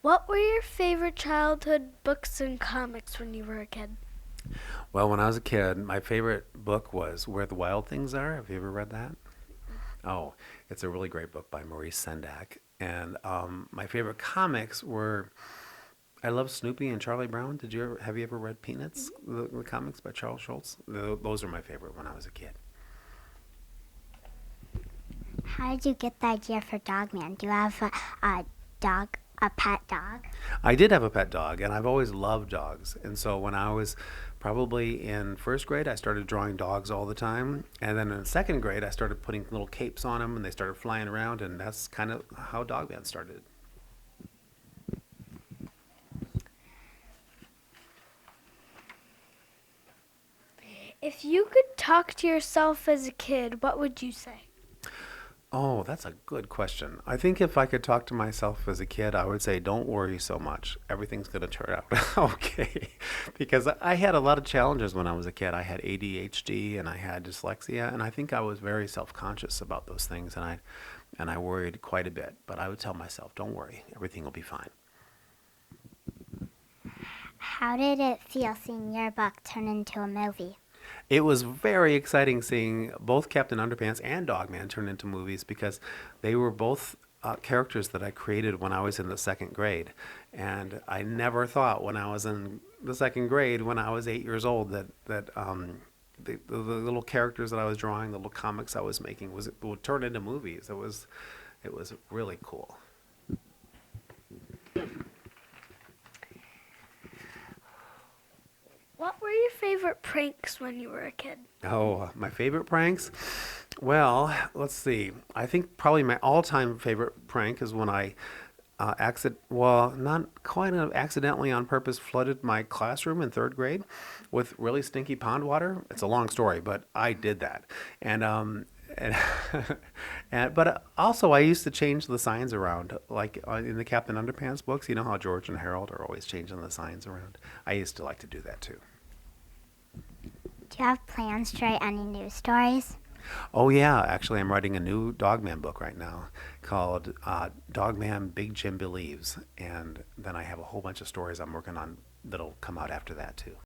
What were your favorite childhood books and comics when you were a kid? Well, when I was a kid, my favorite book was Where the Wild Things Are. Have you ever read that? Oh, it's a really great book by Maurice Sendak. And my favorite comics were I love Snoopy and Charlie Brown. Have you ever read Peanuts, the comics by Charles Schultz? Those are my favorite when I was a kid. How did you get the idea for Dogman? Do you have a dog, a pet dog? I did have a pet dog, and I've always loved dogs. And so when I was probably in first grade, I started drawing dogs all the time. And then in second grade, I started putting little capes on them, and they started flying around, and that's kind of how Dogman started. If you could talk to yourself as a kid, what would you say? Oh, that's a good question. I think if I could talk to myself as a kid, I would say, don't worry so much. Everything's going to turn out okay. Because I had a lot of challenges when I was a kid. I had ADHD and I had dyslexia, and I think I was very self-conscious about those things, and I worried quite a bit. But I would tell myself, don't worry, everything will be fine. How did it feel seeing your book turn into a movie? It was very exciting seeing both Captain Underpants and Dogman turn into movies because they were both characters that I created when I was in the second grade. And I never thought when I was in the second grade, when I was 8 years old, that the little characters that I was drawing, the little comics I was making, would turn into movies. It was really cool. What were your favorite pranks when you were a kid? Oh, my favorite pranks? Well, let's see. I think probably my all-time favorite prank is when I not quite accidentally on purpose flooded my classroom in third grade with really stinky pond water. It's a long story, but I did that. And but also I used to change the signs around, like in the Captain Underpants books. You know how George and Harold are always changing the signs around. I used to like to do that too. Do you have plans to write any news stories? Oh yeah, actually, I'm writing a new Dogman book right now called Dogman Big Jim Believes, and then I have a whole bunch of stories I'm working on that'll come out after that too.